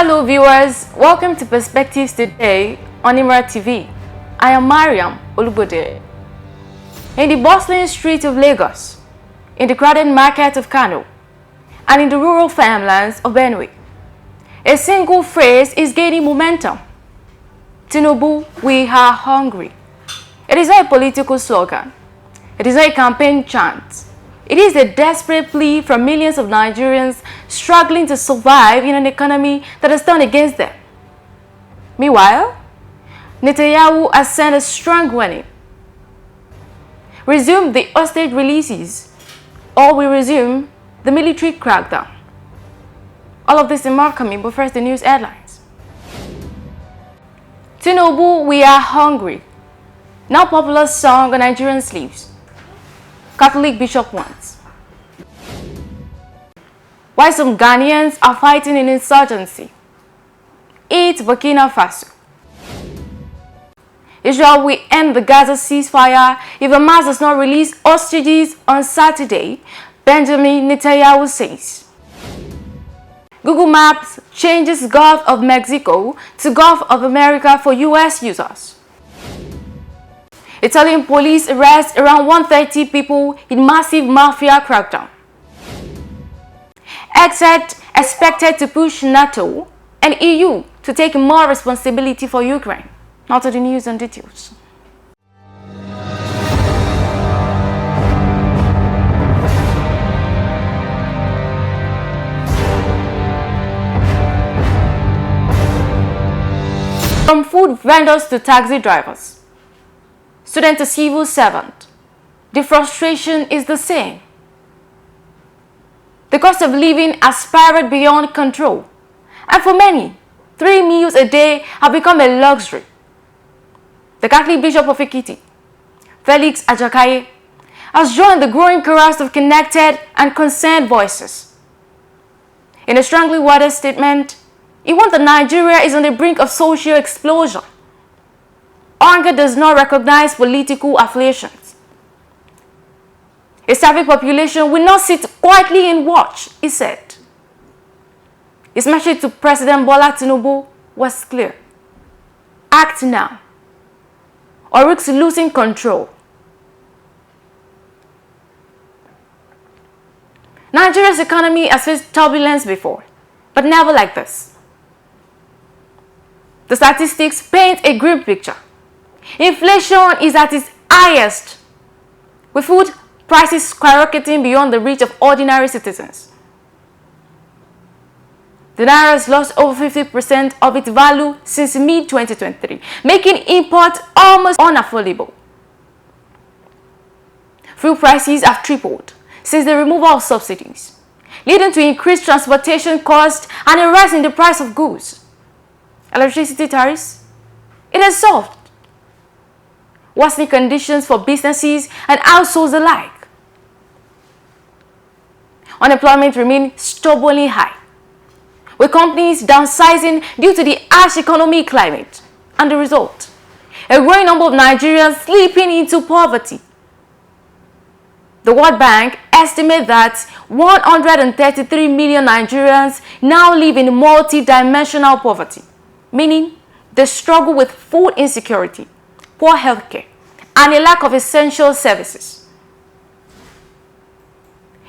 Hello viewers, welcome to Perspectives Today on Imra TV. I am MARYAM OlugboDE. In the bustling streets of Lagos, in the crowded market of Kano, and in the rural farmlands of Benue, a single phrase is gaining momentum. Tinubu, we are hungry. It is not a political slogan. It is not a campaign chant. It is a desperate plea from millions of Nigerians struggling to survive in an economy that has turned against them. Meanwhile, Netanyahu has sent a strong warning. Resume the hostage releases, or we resume the military crackdown. All of this in more coming, but first the news headlines. Tinubu, we are hungry. Now popular song on Nigerian sleeves. Catholic bishop wants. Why some Ghanaians are fighting in insurgency. Eat Burkina Faso. Israel will end the Gaza ceasefire if Hamas does not release hostages on Saturday, Benjamin Netanyahu says. Google Maps changes Gulf of Mexico to Gulf of America for US users. Italian police arrest around 130 people in massive mafia crackdown. Except expected to push NATO and EU to take more responsibility for Ukraine. Now to the news and details. From food vendors to taxi drivers, student to civil servant, the frustration is the same. The cost of living has spiraled beyond control, and for many, 3 meals a day have become a luxury. The Catholic Bishop of Ekiti, Felix Ajakaye, has joined the growing chorus of connected and concerned voices. In a strongly worded statement, he warned that Nigeria is on the brink of social explosion. Hunger does not recognize political affiliations. A starving population will not sit quietly and watch, he said. His message to President Bola Tinubu was clear. Act now, or risk losing control. Nigeria's economy has faced turbulence before, but never like this. The statistics paint a grim picture. Inflation is at its highest, with food prices skyrocketing beyond the reach of ordinary citizens. The naira has lost over 50% of its value since mid-2023, making imports almost unaffordable. Fuel prices have tripled since the removal of subsidies, leading to increased transportation costs and a rise in the price of goods. Electricity tariffs, it has solved worsening conditions for businesses and households alike. Unemployment remains stubbornly high, with companies downsizing due to the harsh economic climate, and the result, a growing number of Nigerians slipping into poverty. The World Bank estimates that 133 million Nigerians now live in multi-dimensional poverty, meaning they struggle with food insecurity, poor healthcare, and a lack of essential services.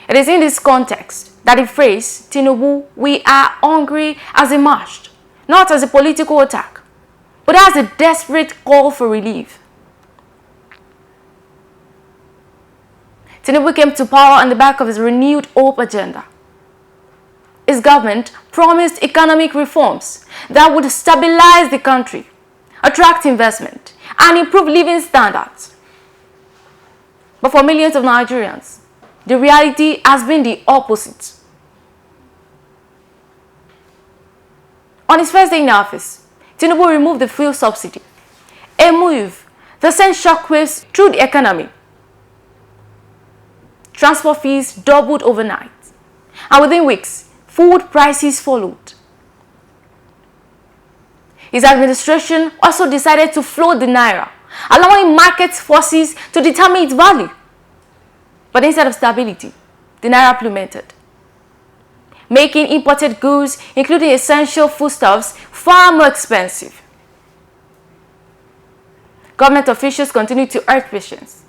It is in this context that the phrase, Tinubu, we are hungry, has emerged, not as a political attack, but as a desperate call for relief. Tinubu came to power on the back of his renewed hope agenda. His government promised economic reforms that would stabilize the country, attract investment, and improve living standards. But for millions of Nigerians, the reality has been the opposite. On his first day in office, Tinubu removed the fuel subsidy, a move that sent shockwaves through the economy. Transport fees doubled overnight, and within weeks, food prices followed. His administration also decided to float the naira, allowing market forces to determine its value. But instead of stability, the naira plummeted. making imported goods, including essential foodstuffs, far more expensive. Government officials continue to urge patience,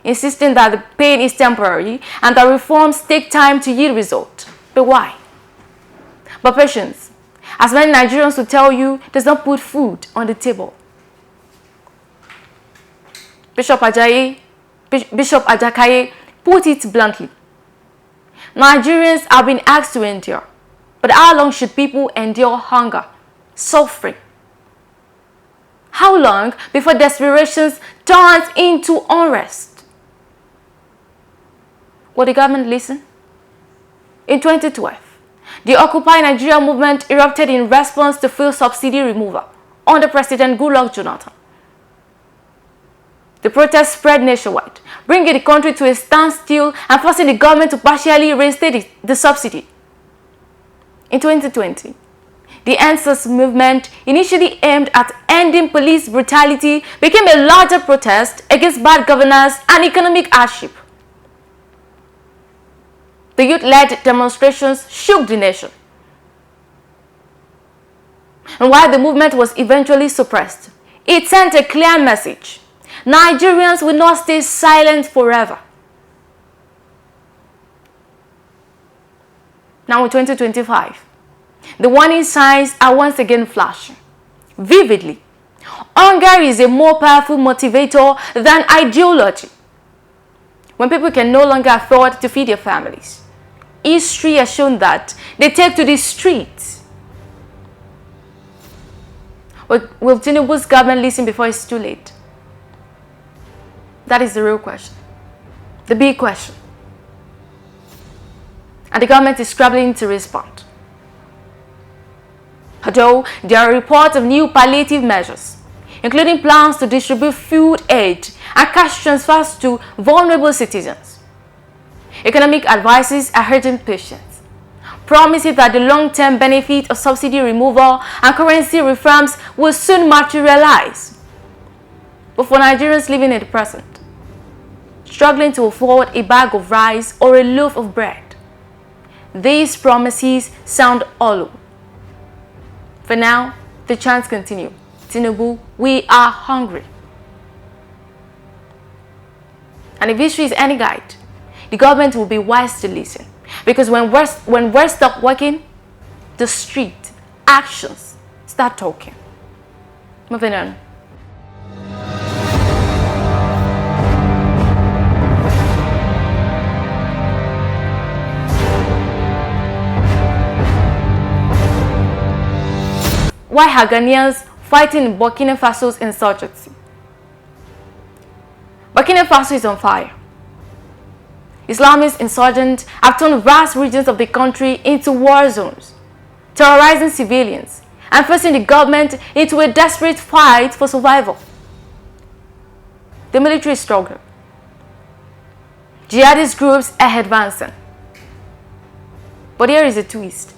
insisting that the pain is temporary and that reforms take time to yield results. But why? But patience, as many Nigerians will tell you, does not put food on the table. Bishop Ajakaye put it bluntly. Nigerians have been asked to endure, but how long should people endure hunger, suffering? How long before desperation turns into unrest? Will the government listen? In 2012, the Occupy Nigeria movement erupted in response to fuel subsidy removal under President Goodluck Jonathan. The protests spread nationwide, bringing the country to a standstill and forcing the government to partially reinstate the subsidy. In 2020, the EndSARS movement, initially aimed at ending police brutality, became a larger protest against bad governance and economic hardship. The youth-led demonstrations shook the nation. And while the movement was eventually suppressed, it sent a clear message. Nigerians will not stay silent forever. Now in 2025, the warning signs are once again flashing vividly. Hunger is a more powerful motivator than ideology. When people can no longer afford to feed their families, history has shown that they take to the streets. Will Tinubu's government listen before it's too late? That is the real question, the big question. And the government is scrambling to respond. Although there are reports of new palliative measures, including plans to distribute food aid and cash transfers to vulnerable citizens, economic advisors are urging patience, promising that the long-term benefit of subsidy removal and currency reforms will soon materialize. But for Nigerians living in the present, struggling to afford a bag of rice or a loaf of bread, these promises sound hollow. For now, the chants continue. Tinubu, we are hungry. And if history is any guide, the government will be wise to listen. Because when words stop working, the street, actions start talking. Moving on. Why are Ghanaians fighting in Burkina Faso's insurgency? Burkina Faso is on fire. Islamist insurgents have turned vast regions of the country into war zones, terrorizing civilians and forcing the government into a desperate fight for survival. The military is struggling. Jihadist groups are advancing. But here is a twist.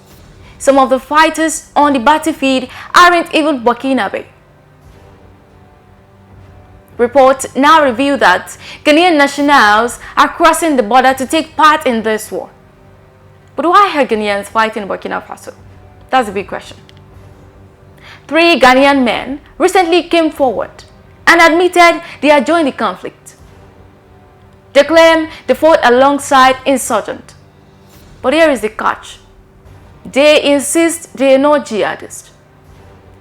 Some of the fighters on the battlefield aren't even Burkinabe. Reports now reveal that Ghanaian nationals are crossing the border to take part in this war. But why are Ghanaians fighting Burkina Faso? That's a big question. 3 Ghanaian men recently came forward and admitted they had joined the conflict. They claim they fought alongside insurgents. But here is the catch. They insist they are not jihadists.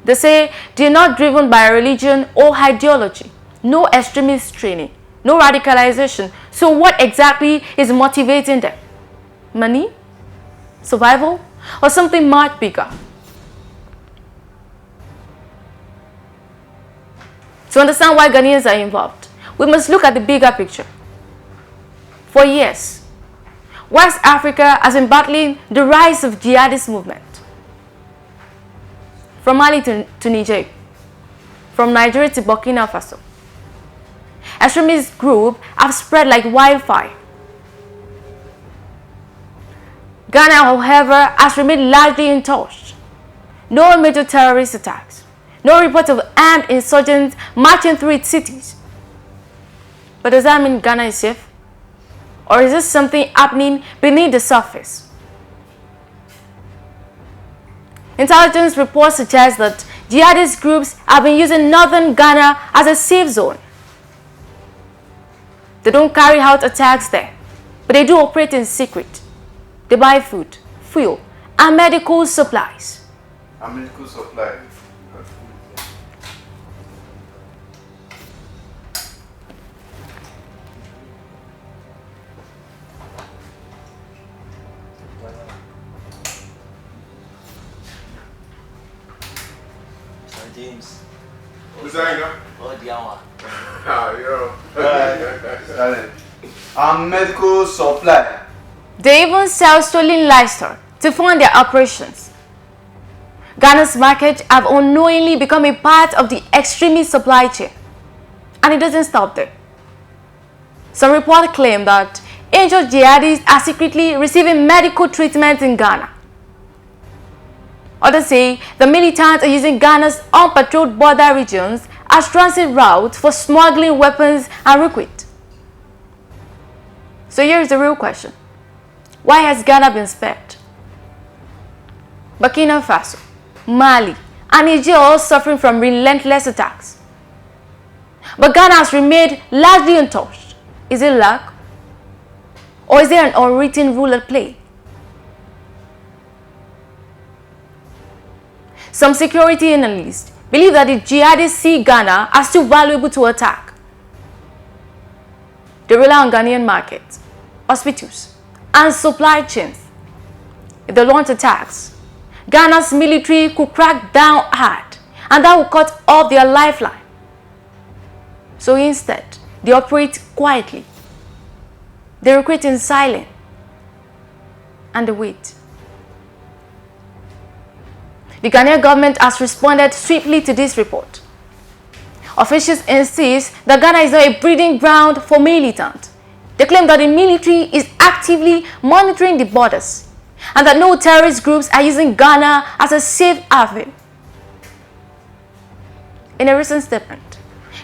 They say they are not driven by religion or ideology, no extremist training, no radicalization. So what exactly is motivating them? Money? Survival? Or something much bigger? To understand why Ghanaians are involved, we must look at the bigger picture. For years, West Africa has been battling the rise of jihadist movement. From Mali to Niger, from Nigeria to Burkina Faso, extremist groups have spread like wildfire. Ghana, however, has remained largely untouched. No major terrorist attacks, no report of armed insurgents marching through its cities. But does that mean Ghana is safe? Or is this something happening beneath the surface? Intelligence reports suggest that jihadist groups have been using northern Ghana as a safe zone. They don't carry out attacks there, but they do operate in secret. They buy food, fuel, and medical supplies. And medical supplies. James. Who's that? Oh, Diawa. Ah, yo. And medical supply. They even sell stolen livestock to fund their operations. Ghana's markets have unknowingly become a part of the extremist supply chain. And it doesn't stop there. Some reports claim that injured jihadis are secretly receiving medical treatment in Ghana. Others say the militants are using Ghana's unpatrolled border regions as transit routes for smuggling weapons and recruit. So here's the real question. Why has Ghana been spared? Burkina Faso, Mali, and Niger are all suffering from relentless attacks. But Ghana has remained largely untouched. Is it luck? Or is there an unwritten rule at play? Some security analysts believe that the jihadists see Ghana as too valuable to attack. They rely on Ghanaian markets, hospitals, and supply chains. If they launch attacks, Ghana's military could crack down hard, and that will cut off their lifeline. So instead, they operate quietly. They recruit in silence, and they wait. The Ghanaian government has responded swiftly to this report. Officials insist that Ghana is not a breeding ground for militants. They claim that the military is actively monitoring the borders and that no terrorist groups are using Ghana as a safe haven. In a recent statement,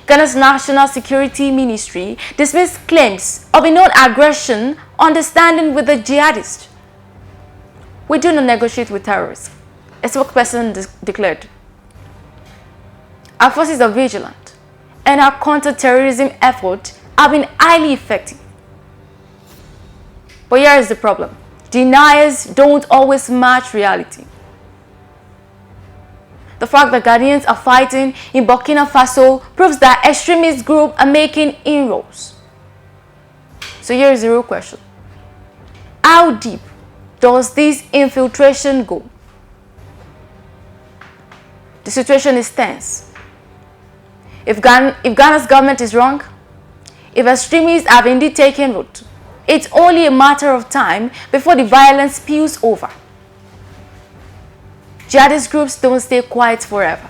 Ghana's National Security Ministry dismissed claims of a non-aggression understanding with the jihadists. We do not negotiate with terrorists, a spokesperson declared. Our forces are vigilant, and our counter-terrorism efforts have been highly effective. But here is the problem. Deniers don't always match reality. The fact that Ghanaians are fighting in Burkina Faso proves that extremist groups are making inroads. So here is the real question. How deep does this infiltration go? The situation is tense. If Ghana's government is wrong, if extremists have indeed taken root, it's only a matter of time before the violence spills over. Jihadist groups don't stay quiet forever.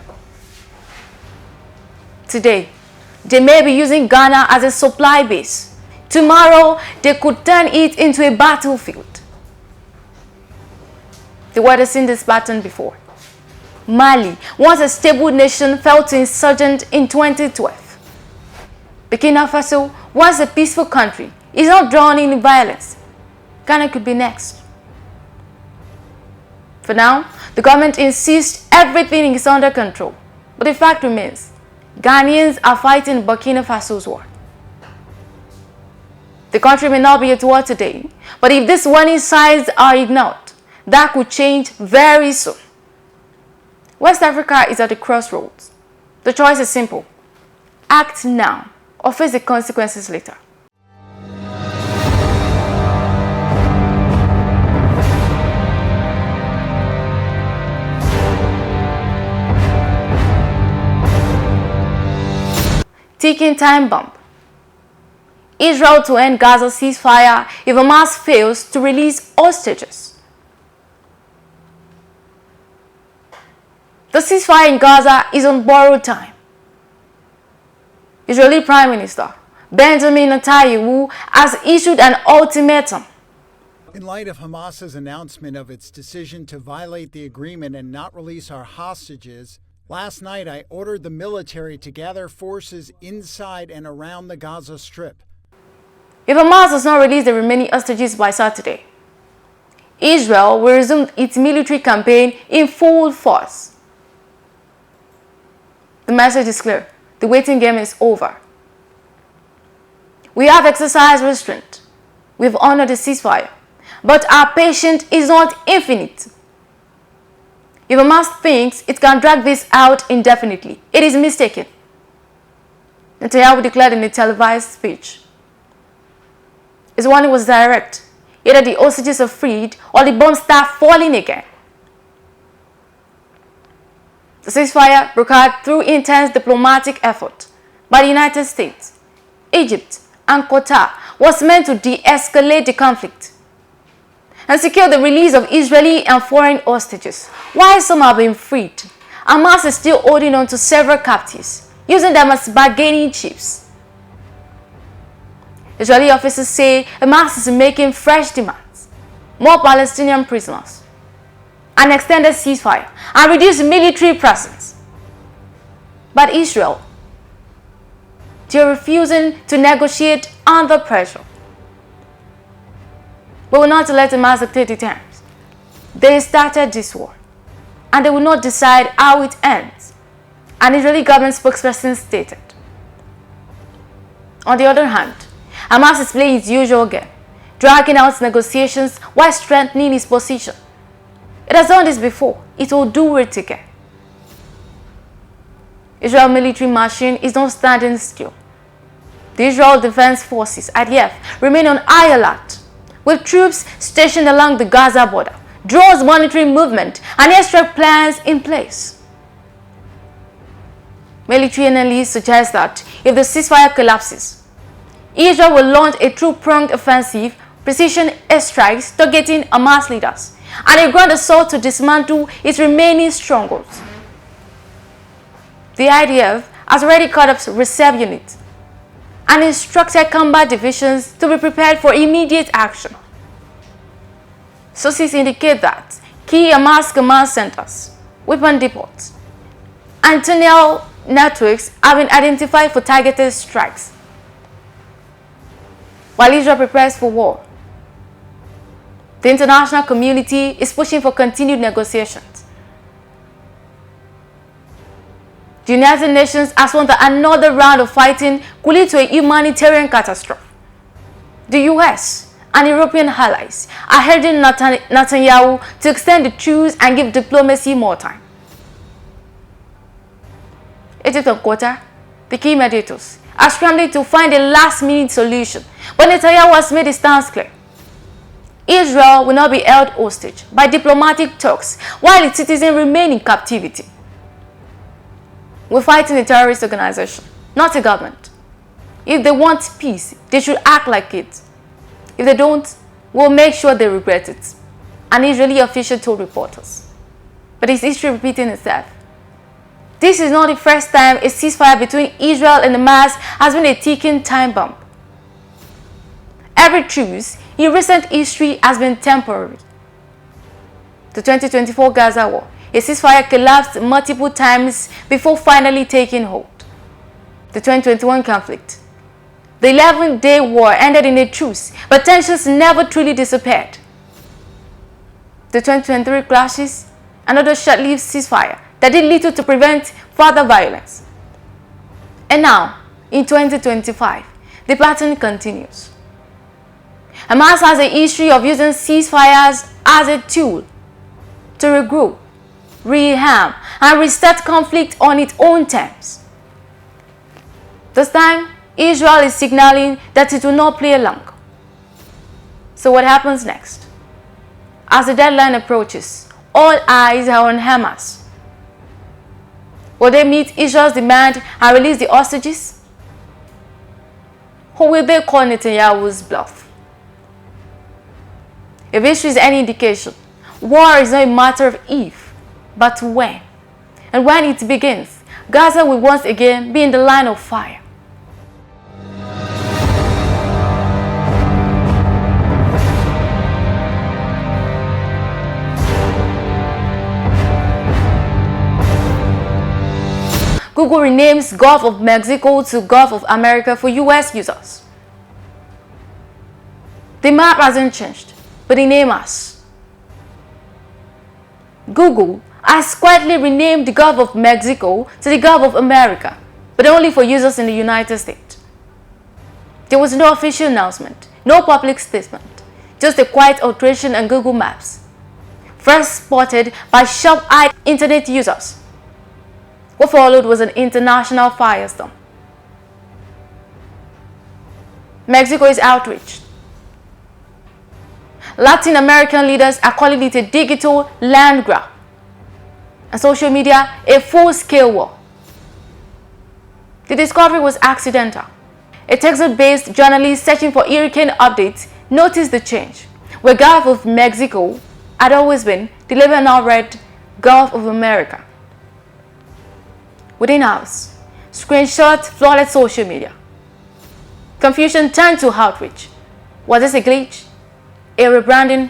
Today, they may be using Ghana as a supply base. Tomorrow, they could turn it into a battlefield. The world has seen this pattern before. Mali, once a stable nation, fell to insurgents in 2012. Burkina Faso, once a peaceful country, is not drowning in violence. Ghana could be next. For now, the government insists everything is under control. But the fact remains, Ghanaians are fighting Burkina Faso's war. The country may not be at war today, but if these warning signs are ignored, that could change very soon. West Africa is at a crossroads. The choice is simple. Act now or face the consequences later. Ticking time bomb. Israel to end Gaza ceasefire if Hamas fails to release hostages. The ceasefire in Gaza is on borrowed time. Israeli Prime Minister Benjamin Netanyahu has issued an ultimatum. In light of Hamas's announcement of its decision to violate the agreement and not release our hostages, last night I ordered the military to gather forces inside and around the Gaza Strip. If Hamas does not release the remaining hostages by Saturday, Israel will resume its military campaign in full force. The message is clear. The waiting game is over. We have exercised restraint. We have honored the ceasefire. But our patience is not infinite. If Hamas thinks it can drag this out indefinitely, it is mistaken. Netanyahu declared in a televised speech. His warning was direct. Either the hostages are freed or the bombs start falling again. The ceasefire broke out through intense diplomatic effort by the United States, Egypt, and Qatar was meant to de-escalate the conflict and secure the release of Israeli and foreign hostages. While some have been freed, Hamas is still holding on to several captives, using them as bargaining chips. Israeli officers say Hamas is making fresh demands, more Palestinian prisoners, an extended ceasefire, and reduced military presence. But Israel, they're refusing to negotiate under pressure. We will not let Hamas dictate the terms. They started this war, and they will not decide how it ends, an Israeli government spokesperson stated. On the other hand, Hamas is playing its usual game, dragging out negotiations while strengthening its position. It has done this before. It will do it again. Israel military machine is not standing still. The Israel Defense Forces, IDF, remain on high alert, with troops stationed along the Gaza border, drones monitoring movement, and airstrike plans in place. Military analysts suggest that if the ceasefire collapses, Israel will launch a two-pronged offensive, precision airstrikes targeting Hamas leaders, and a grand assault to dismantle its remaining strongholds. The IDF has already cut up reserve units and instructed combat divisions to be prepared for immediate action. Sources indicate that key Hamas command centers, weapon depots, and tunnel networks have been identified for targeted strikes. While Israel prepares for war, the international community is pushing for continued negotiations. The United Nations has warned that another round of fighting could lead to a humanitarian catastrophe. The US and European allies are urging Netanyahu to extend the truce and give diplomacy more time. Egypt and Qatar, the key mediators, are scrambling to find a last-minute solution, but Netanyahu has made his stance clear. Israel will not be held hostage by diplomatic talks while its citizens remain in captivity. We're fighting a terrorist organization, not a government. If they want peace, they should act like it. If they don't, we'll make sure they regret it, an Israeli official told reporters. But is history repeating itself? This is not the first time a ceasefire between Israel and Hamas has been a ticking time bomb. Every truce in recent history has been temporary. The 2024 Gaza war, a ceasefire collapsed multiple times before finally taking hold. The 2021 conflict, the 11-day war ended in a truce, but tensions never truly disappeared. The 2023 clashes, another short-lived ceasefire that did little to prevent further violence. And now, in 2025, the pattern continues. Hamas has a history of using ceasefires as a tool to regroup, rearm, and restart conflict on its own terms. This time, Israel is signaling that it will not play along. So what happens next? As the deadline approaches, all eyes are on Hamas. Will they meet Israel's demand and release the hostages? Or will they call Netanyahu's bluff? If history is any indication, war is not a matter of if, but when. And when it begins, Gaza will once again be in the line of fire. Google renames Gulf of Mexico to Gulf of America for US users. The map hasn't changed, but the name has. Google has quietly renamed the Gulf of Mexico to the Gulf of America, but only for users in the United States. There was no official announcement, no public statement, just a quiet alteration on Google Maps, first spotted by sharp-eyed internet users. What followed was an international firestorm. Mexico is outraged. Latin American leaders are calling it a digital land grab, and social media a full-scale war. The discovery was accidental. A Texas-based journalist searching for hurricane updates noticed the change, where Gulf of Mexico had always been, the label now read Gulf of America. Within hours, screenshots flooded social media. Confusion turned to outrage. Was this a glitch? A rebranding?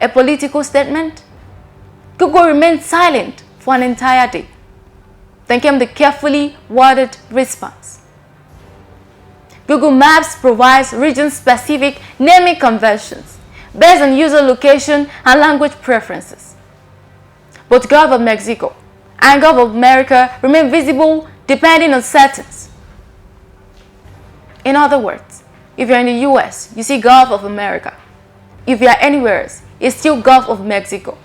A political statement? Google remained silent for an entire day. Then came the carefully worded response. Google Maps provides region-specific naming conventions based on user location and language preferences. Both Gulf of Mexico and Gulf of America remain visible depending on settings. In other words, if you're in the US, you see Gulf of America. If you are anywhere else, it's still Gulf of Mexico.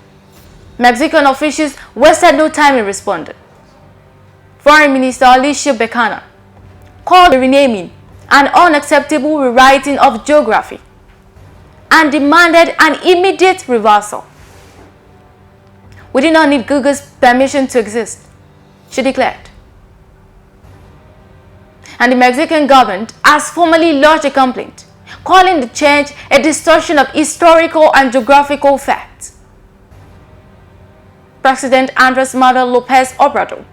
Mexican officials wasted no time in responding. Foreign Minister Alicia Becana called the renaming an unacceptable rewriting of geography and demanded an immediate reversal. We did not need Google's permission to exist, she declared. And the Mexican government has formally lodged a complaint, calling the change a distortion of historical and geographical facts. President Andres Manuel Lopez Obrador,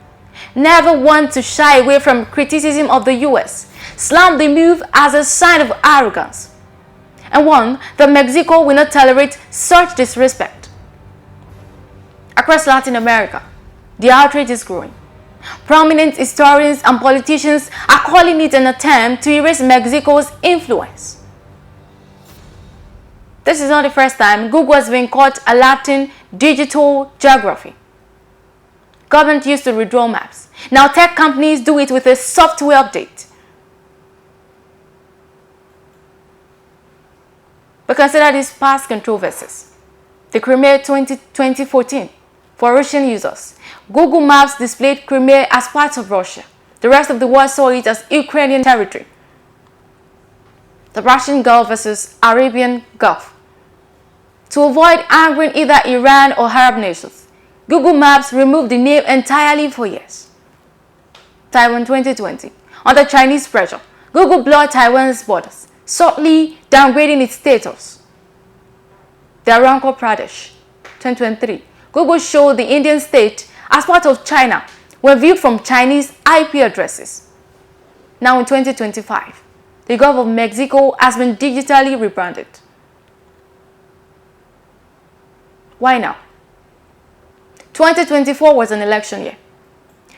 never one to shy away from criticism of the US, slammed the move as a sign of arrogance, and one that Mexico will not tolerate such disrespect. Across Latin America, the outrage is growing. Prominent historians and politicians are calling it an attempt to erase Mexico's influence. This is not the first time Google has been caught alerting digital geography. Government used to redraw maps. Now tech companies do it with a software update. But consider these past controversies. The Crimea 2014. For Russian users, Google Maps displayed Crimea as part of Russia. The rest of the world saw it as Ukrainian territory. The Persian Gulf versus Arabian Gulf. To avoid angering either Iran or Arab nations, Google Maps removed the name entirely for years. Taiwan 2020. Under Chinese pressure, Google blurred Taiwan's borders, subtly downgrading its status. The Arunachal Pradesh 2023. Google showed the Indian state as part of China when viewed from Chinese IP addresses. Now in 2025, the Gulf of Mexico has been digitally rebranded. Why now? 2024 was an election year.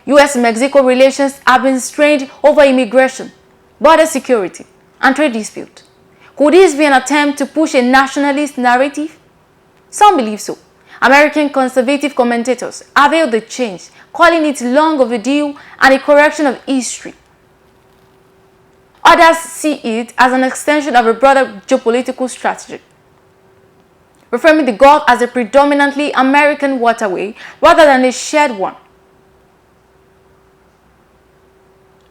US-Mexico relations have been strained over immigration, border security, and trade dispute. Could this be an attempt to push a nationalist narrative? Some believe so. American conservative commentators have hailed the change, calling it long overdue and a correction of history. Others see it as an extension of a broader geopolitical strategy, reframing the Gulf as a predominantly American waterway rather than a shared one.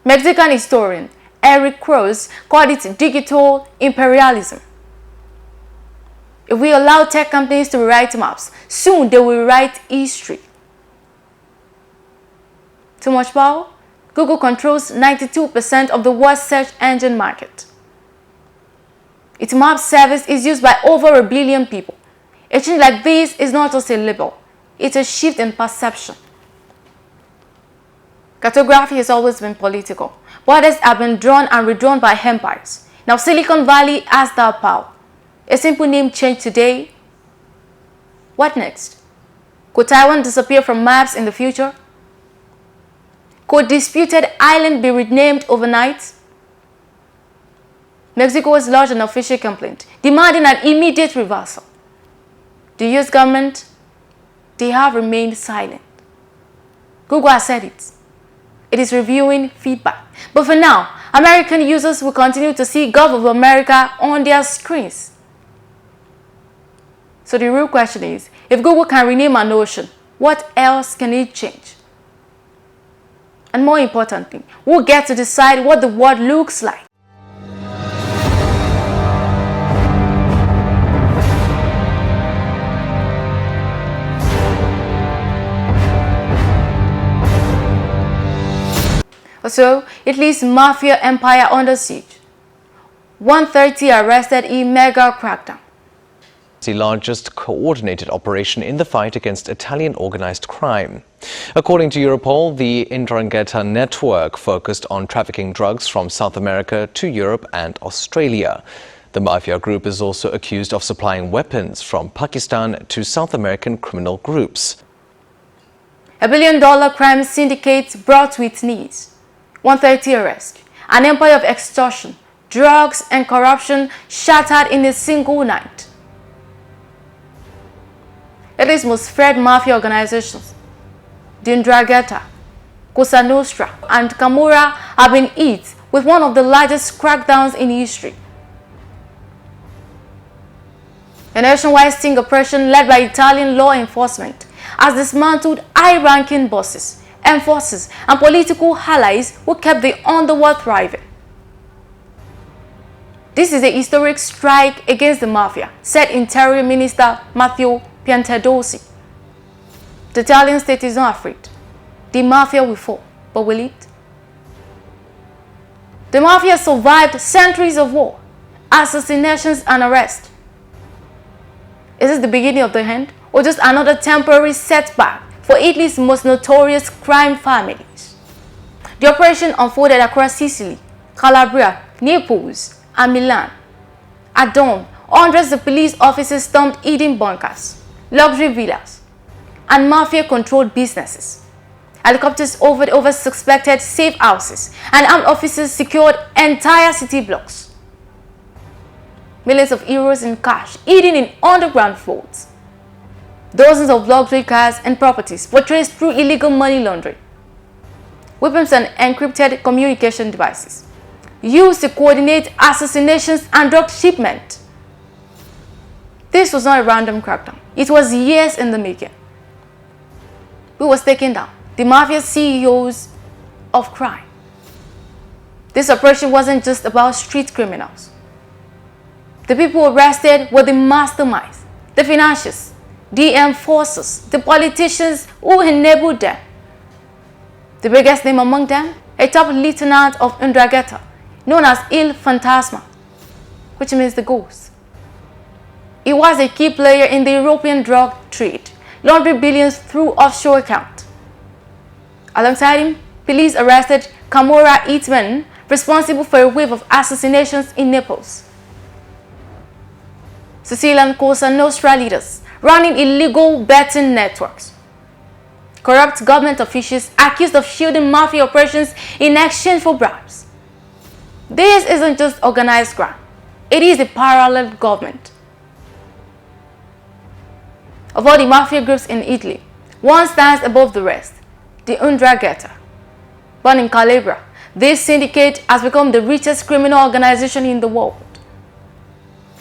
Mexican historian Eric Cruz called it digital imperialism. If we allow tech companies to rewrite maps, soon they will rewrite history. Too much power? Google controls 92% of the world's search engine market. Its map service is used by over 1 billion people. A change like this is not just a label, it's a shift in perception. Cartography has always been political. Borders have been drawn and redrawn by empires. Now Silicon Valley has that power. A simple name change today. What next? Could Taiwan disappear from maps in the future? Could disputed island be renamed overnight? Mexico has lodged an official complaint demanding an immediate reversal. The US government they have remained silent. Google has said it. It is reviewing feedback. But for now, American users will continue to see Gulf of America on their screens. So the real question is, if Google can rename an ocean, what else can it change? And more importantly, we'll get to decide what the world looks like. So, Italy's mafia empire under siege. 130 arrested in mega crackdown. The largest coordinated operation in the fight against Italian organized crime. According to Europol, the 'Ndrangheta network focused on trafficking drugs from South America to Europe and Australia. The mafia group is also accused of supplying weapons from Pakistan to South American criminal groups. $1 billion crime syndicate brought to its knees. 130 arrests. An empire of extortion, drugs, and corruption shattered in a single night. Italy's most feared mafia organizations, the 'Ndrangheta, Cosa Nostra, and Camorra, have been hit with one of the largest crackdowns in history. A nationwide sting operation led by Italian law enforcement has dismantled high-ranking bosses, enforcers, and political allies who kept the underworld thriving. This is a historic strike against the mafia, said Interior Minister Matteo Piantedosi. The Italian state is not afraid. The mafia will fall, but will it? The mafia survived centuries of war, assassinations, and arrests. Is this the beginning of the end, or just another temporary setback for Italy's most notorious crime families? The operation unfolded across Sicily, Calabria, Naples, and Milan. At dawn, hundreds of police officers stormed hidden bunkers, luxury villas, and mafia-controlled businesses. Helicopters hovered over suspected safe houses, and armed officers secured entire city blocks. Millions of euros in cash hidden in underground vaults. Dozens of luxury cars and properties were traced through illegal money laundering. Weapons and encrypted communication devices used to coordinate assassinations and drug shipment. This was not a random crackdown. It was years in the making. Who was taken down? The mafia CEOs of crime. This operation wasn't just about street criminals. The people arrested were the masterminds, the financiers, the enforcers, the politicians who enabled them. The biggest name among them, a top lieutenant of 'Ndrangheta, known as Il Fantasma, which means the ghost. He was a key player in the European drug trade, laundering billions through offshore accounts. Alongside him, police arrested Camorra hitmen responsible for a wave of assassinations in Naples. Sicilian Cosa Nostra leaders running illegal betting networks. Corrupt government officials accused of shielding mafia operations in exchange for bribes. This isn't just organized crime. It is a parallel government. Of all the mafia groups in Italy, one stands above the rest, the 'Ndrangheta. Born in Calabria, this syndicate has become the richest criminal organization in the world.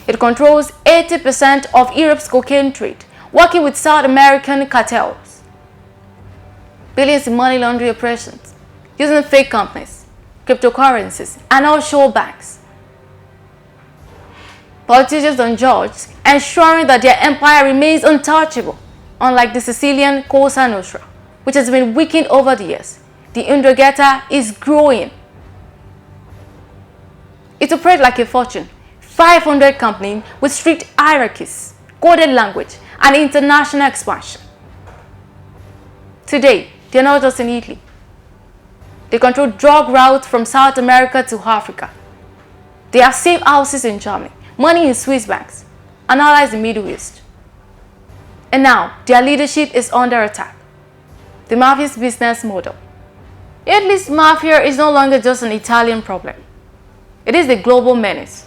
It controls 80% of Europe's cocaine trade, working with South American cartels. Billions in money laundering operations, using fake companies, cryptocurrencies, and offshore banks. Politicians on judges, ensuring that their empire remains untouchable, unlike the Sicilian Cosa Nostra, which has been weakened over the years. The 'Ndrangheta is growing. It operates like a Fortune 500 company with strict hierarchies, coded language, and international expansion. Today, they are not just in Italy. They control drug routes from South America to Africa. They have safe houses in Germany, money in Swiss banks, and allies in the Middle East. And now, their leadership is under attack. The mafia's business model. Italy's mafia is no longer just an Italian problem. It is a global menace.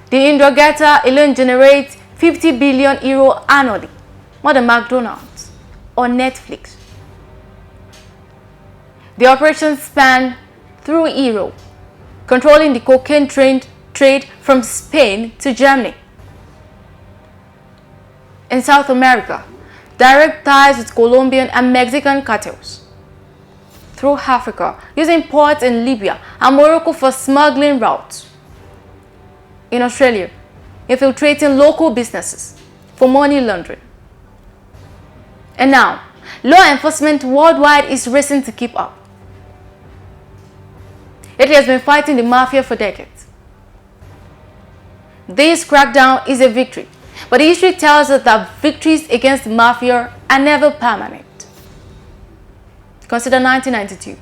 The 'Ndrangheta alone generates €50 billion annually, more than McDonald's or Netflix. The operation spanned through Europe, controlling the cocaine trade from Spain to Germany. In South America, direct ties with Colombian and Mexican cartels. Through Africa, using ports in Libya and Morocco for smuggling routes. In Australia, infiltrating local businesses for money laundering. And now, law enforcement worldwide is racing to keep up. Italy has been fighting the mafia for decades. This crackdown is a victory, but history tells us that victories against the mafia are never permanent. Consider 1992.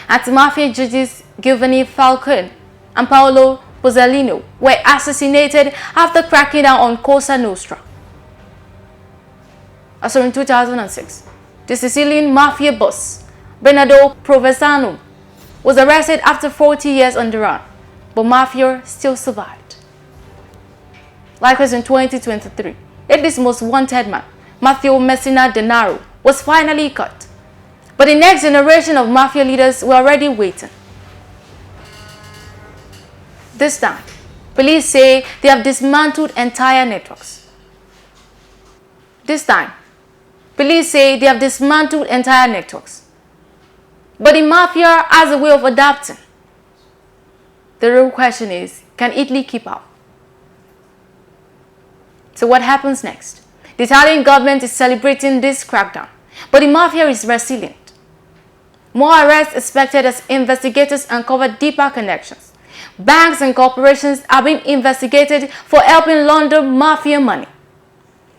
Anti-mafia judges Giovanni Falcone and Paolo Borsellino were assassinated after cracking down on Cosa Nostra. Also in 2006, the Sicilian mafia boss Bernardo Provenzano was arrested after 40 years on the run, but mafia still survived. Likewise in 2023, Italy's most wanted man, Matteo Messina Denaro, was finally caught. But the next generation of mafia leaders were already waiting. This time, police say they have dismantled entire networks. But the mafia has a way of adapting. The real question is, can Italy keep up? So what happens next? The Italian government is celebrating this crackdown, but the mafia is resilient. More arrests expected as investigators uncover deeper connections. Banks and corporations are being investigated for helping launder mafia money.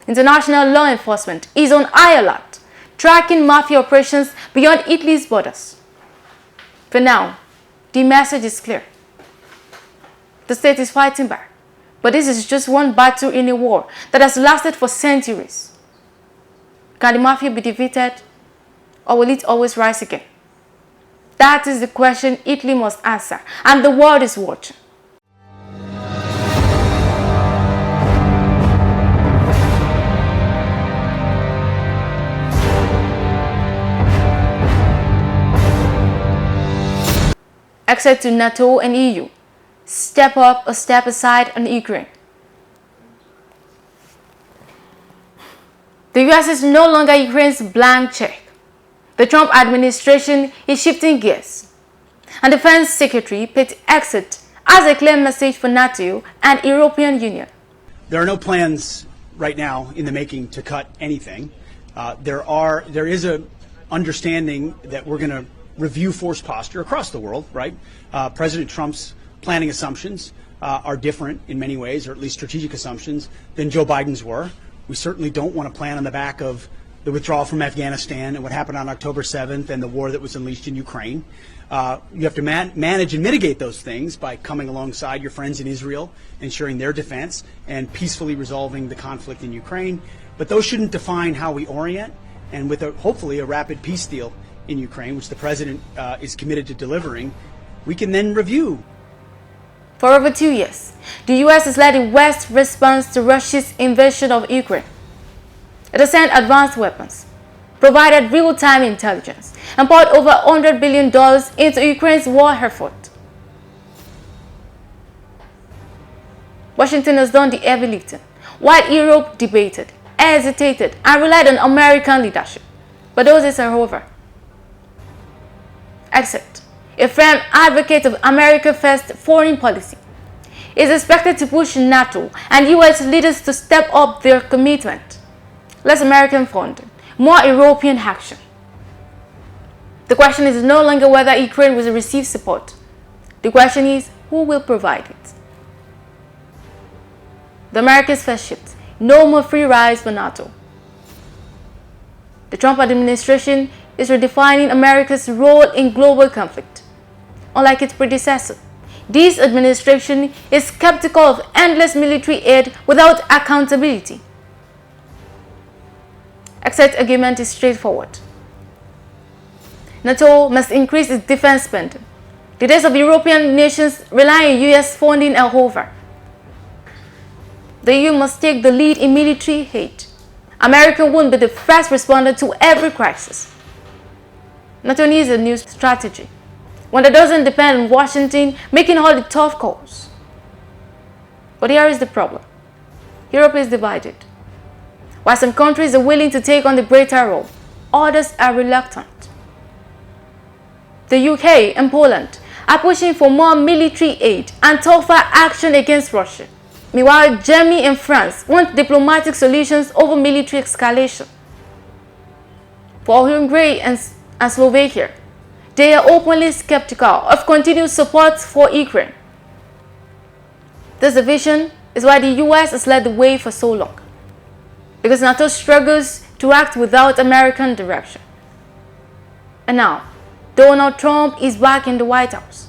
International law enforcement is on high alert, tracking mafia operations beyond Italy's borders. For now, the message is clear. The state is fighting back, but this is just one battle in a war that has lasted for centuries. Can the mafia be defeated, or will it always rise again? That is the question Italy must answer, and the world is watching. Except to NATO and EU, step up or step aside on Ukraine. The US is no longer Ukraine's blank check. The Trump administration is shifting gears. And Defense Secretary Pete Hegseth has a clear message for NATO and European Union. There are no plans right now in the making to cut anything. There is a understanding that we're going to review force posture across the world, right? President Trump's planning assumptions are different in many ways, or at least strategic assumptions, than Joe Biden's were. We certainly don't want to plan on the back of the withdrawal from Afghanistan and what happened on October 7th and the war that was unleashed in Ukraine. You have to manage and mitigate those things by coming alongside your friends in Israel, ensuring their defense, and peacefully resolving the conflict in Ukraine. But those shouldn't define how we orient, and with hopefully a rapid peace deal in Ukraine, which the President is committed to delivering, we can then review. For over 2 years, the US has led the West's response to Russia's invasion of Ukraine. It has sent advanced weapons, provided real-time intelligence, and poured over $100 billion into Ukraine's war effort. Washington has done the heavy lifting, while Europe debated, hesitated, and relied on American leadership. But those days are over. Except a firm advocate of America First foreign policy is expected to push NATO and US leaders to step up their commitment. Less American funding, more European action. The question is no longer whether Ukraine will receive support. The question is who will provide it. The Americans first shift. No more free rides for NATO. The Trump administration is redefining America's role in global conflict. Unlike its predecessor, this administration is skeptical of endless military aid without accountability. Hegseth's argument is straightforward. NATO must increase its defense spending. The days of European nations relying on US funding are over. The EU must take the lead in military aid, America won't be the first responder to every crisis. Not only is it a new strategy, one that doesn't depend on Washington making all the tough calls. But here is the problem. Europe is divided. While some countries are willing to take on the greater role, others are reluctant. The UK and Poland are pushing for more military aid and tougher action against Russia. Meanwhile, Germany and France want diplomatic solutions over military escalation. For Hungary and Slovakia, they are openly skeptical of continued support for Ukraine. This division is why the US has led the way for so long, because NATO struggles to act without American direction. And now, Donald Trump is back in the White House.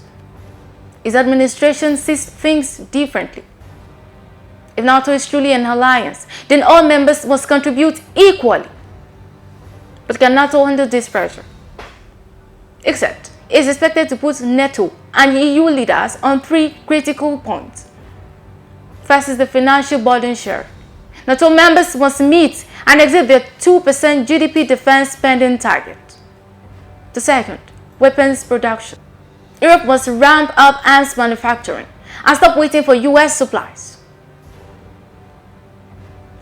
His administration sees things differently. If NATO is truly an alliance, then all members must contribute equally. But can NATO handle this pressure? Except, it is expected to put NATO and EU leaders on 3 critical points. First is the financial burden share. NATO members must meet and exceed their 2% GDP defense spending target. The second, weapons production. Europe must ramp up arms manufacturing and stop waiting for US supplies.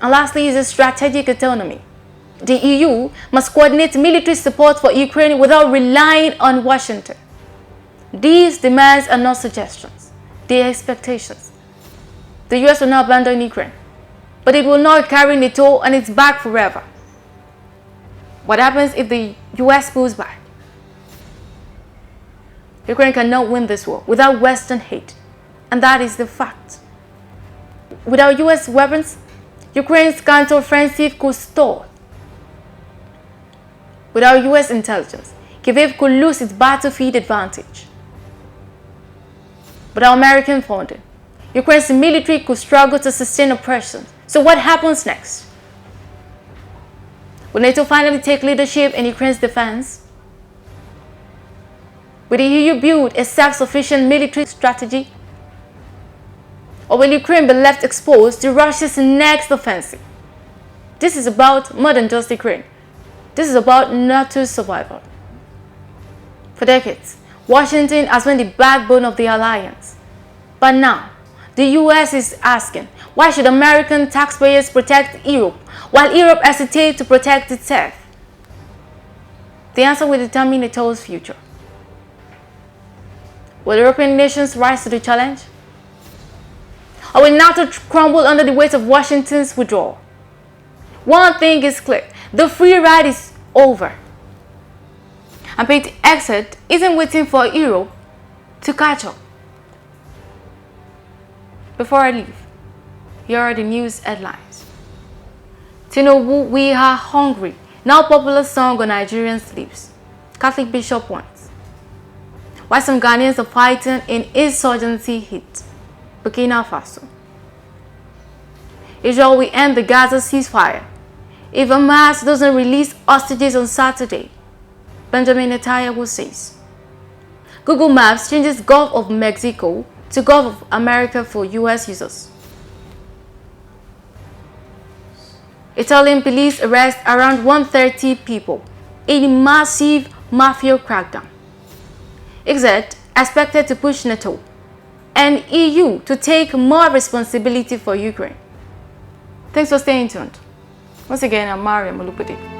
And lastly is the strategic autonomy. The EU must coordinate military support for Ukraine without relying on Washington. These demands are not suggestions, they are expectations. The US will not abandon Ukraine, but it will not carry NATO on its back forever. What happens if the US pulls back? Ukraine cannot win this war without Western aid, and that is the fact. Without US weapons, Ukraine's counteroffensive could stall. Without US intelligence, Kyiv could lose its battlefield advantage. Without American funding, Ukraine's military could struggle to sustain oppression. So what happens next? Will NATO finally take leadership in Ukraine's defense? Will the EU build a self-sufficient military strategy? Or will Ukraine be left exposed to Russia's next offensive? This is about more than just Ukraine. This is about NATO's survival. For decades, Washington has been the backbone of the alliance. But now, the US is asking, why should American taxpayers protect Europe while Europe hesitates to protect itself? The answer will determine NATO's future. Will European nations rise to the challenge? Or will NATO crumble under the weight of Washington's withdrawal? One thing is clear, the free ride is over. And the exit isn't waiting for Europe to catch up. Before I leave, here are the news headlines. Tinubu, we are hungry. Now popular song on Nigerians' lips. Catholic bishop wants. Why some Ghanaians are fighting in insurgency heat. Burkina Faso. Israel will end the Gaza ceasefire if Hamas doesn't release hostages on Saturday, Benjamin Netanyahu says. Google Maps changes Gulf of Mexico to Gulf of America for US users. Italian police arrest around 130 people in a massive mafia crackdown. Except expected to push NATO and EU to take more responsibility for Ukraine. Thanks for staying tuned. Once again, I'm MARYAM OlugboDE.